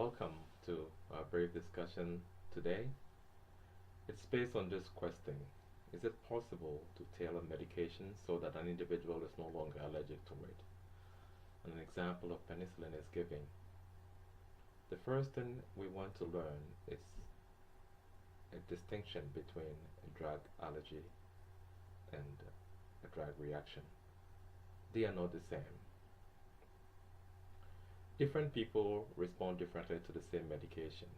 Welcome to our brief discussion today. It's based on this question. Is it possible to tailor medication so that an individual is no longer allergic to it? An example of penicillin is given. The first thing we want to learn is a distinction between a drug allergy and a drug reaction. They are not the same. Different people respond differently to the same medication.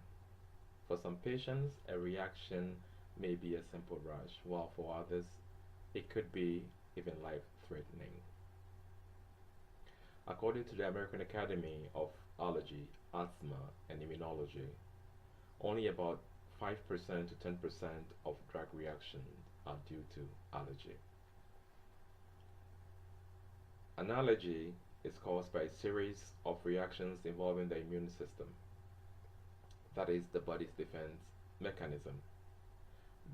For some patients, a reaction may be a simple rash, while for others, it could be even life-threatening. According to the American Academy of Allergy, Asthma, and Immunology, only about 5% to 10% of drug reactions are due to allergy. An allergy is caused by a series of reactions involving the immune system, that is, the body's defense mechanism.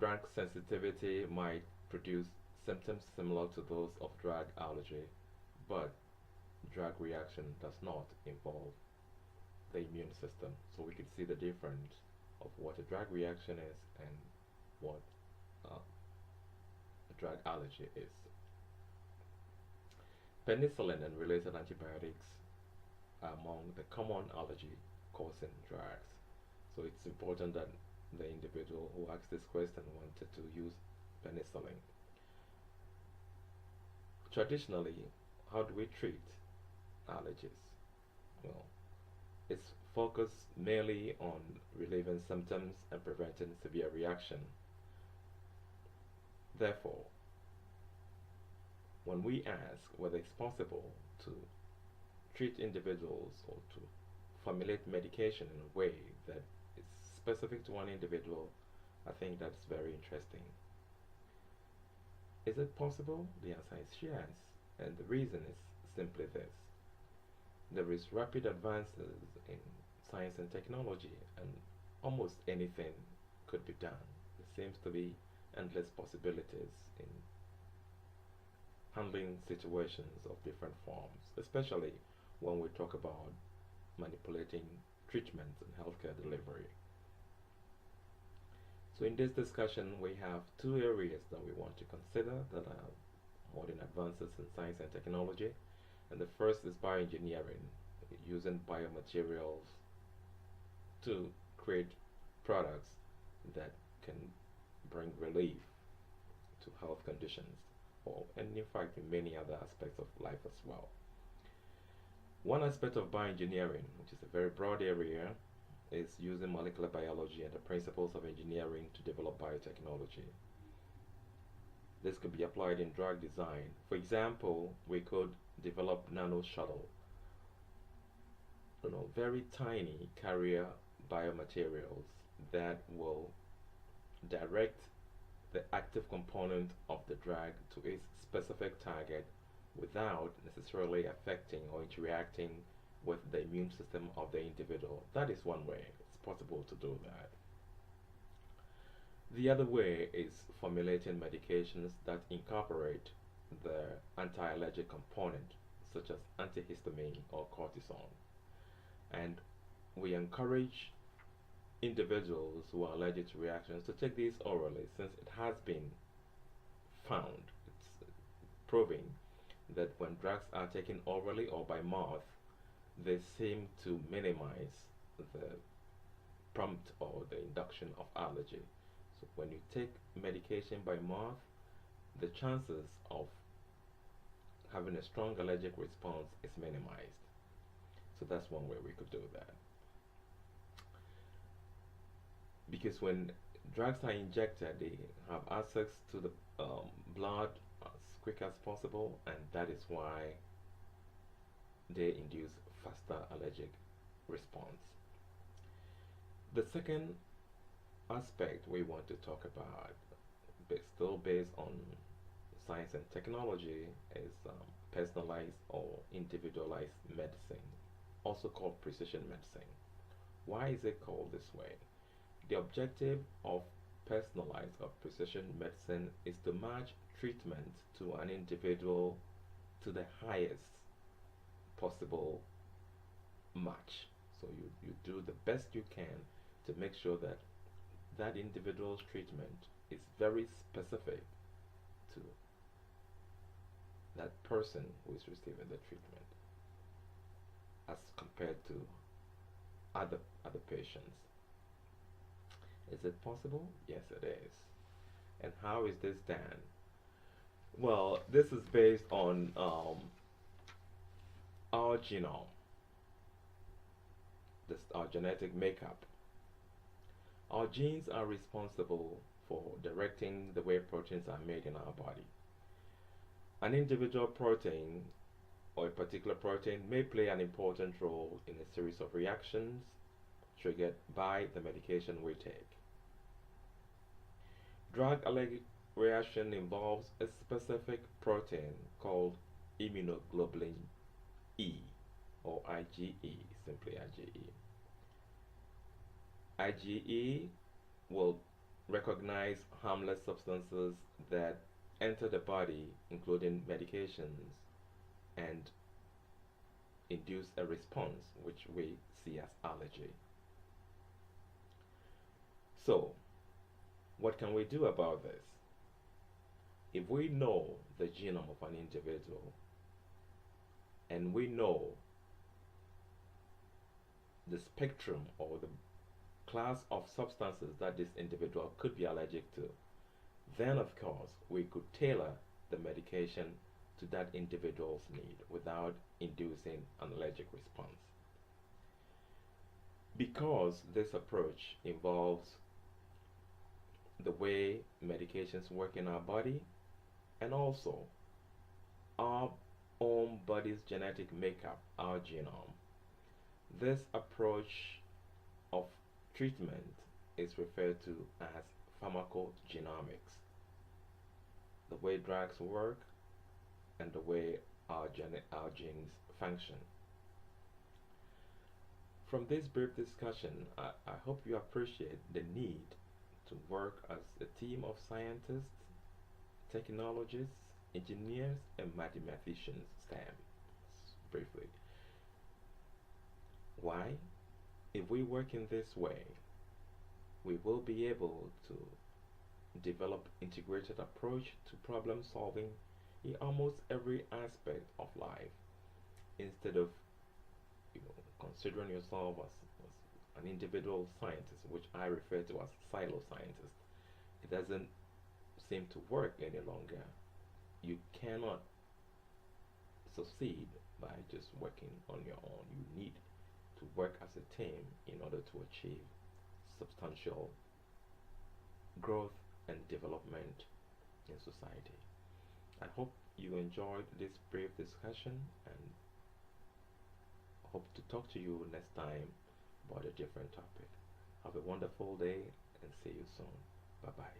Drug sensitivity might produce symptoms similar to those of drug allergy, but drug reaction does not involve the immune system. So we could see the difference of what a drug reaction is and what a drug allergy is. Penicillin and related antibiotics are among the common allergy causing drugs. So it's important that the individual who asked this question wanted to use penicillin. Traditionally, how do we treat allergies? Well, it's focused mainly on relieving symptoms and preventing severe reaction. Therefore, when we ask whether it's possible to treat individuals or to formulate medication in a way that is specific to one individual, I think that's very interesting. Is it possible? The answer is yes, and the reason is simply this. There is rapid advances in science and technology, and almost anything could be done. There seems to be endless possibilities in handling situations of different forms, especially when we talk about manipulating treatments and healthcare delivery. So in this discussion, we have two areas that we want to consider that are modern advances in science and technology. And the first is bioengineering, using biomaterials to create products that can bring relief to health conditions, and in fact in many other aspects of life as well. One aspect of bioengineering, which is a very broad area, is using molecular biology and the principles of engineering to develop biotechnology. This could be applied in drug design. For example, we could develop nano shuttle, very tiny carrier biomaterials that will direct the active component of the drug to its specific target without necessarily affecting or interacting with the immune system of the individual. That is one way it's possible to do that. The other way is formulating medications that incorporate the anti-allergic component, such as antihistamine or cortisone. And we encourage individuals who are allergic to reactions to take these orally, since it has been found, it's proving that when drugs are taken orally or by mouth, they seem to minimize the prompt or the induction of allergy. So when you take medication by mouth, the chances of having a strong allergic response is minimized. So that's one way we could do that. Because when drugs are injected, they have access to the blood as quick as possible, and that is why they induce faster allergic response. The second aspect we want to talk about, still based on science and technology, is personalized or individualized medicine, also called precision medicine. Why is it called this way? The objective of personalized or precision medicine is to match treatment to an individual to the highest possible match. So you do the best you can to make sure that that individual's treatment is very specific to that person who is receiving the treatment as compared to other patients. Is it possible? Yes, it is. And how is this done? Well, this is based on our genome, our genetic makeup. Our genes are responsible for directing the way proteins are made in our body. An individual protein or a particular protein may play an important role in a series of reactions triggered by the medication we take. Drug allergic reaction involves a specific protein called immunoglobulin E or IgE, simply IgE. IgE will recognize harmless substances that enter the body, including medications, and induce a response which we see as allergy. So, what can we do about this? If we know the genome of an individual and we know the spectrum or the class of substances that this individual could be allergic to, then of course we could tailor the medication to that individual's need without inducing an allergic response. Because this approach involves the way medications work in our body and also our own body's genetic makeup, our genome, this approach of treatment is referred to as pharmacogenomics. The way drugs work and the way our genes function. From this brief discussion, I hope you appreciate the need to work as a team of scientists, technologists, engineers, and mathematicians, STEM, briefly. Why? If we work in this way, we will be able to develop integrated approach to problem solving in almost every aspect of life, instead of considering yourself as an individual scientist, which I refer to as silo scientist. It doesn't seem to work any longer. You cannot succeed by just working on your own. You need to work as a team in order to achieve substantial growth and development in society. I hope you enjoyed this brief discussion and hope to talk to you next time about a different topic. Have a wonderful day and see you soon. Bye bye.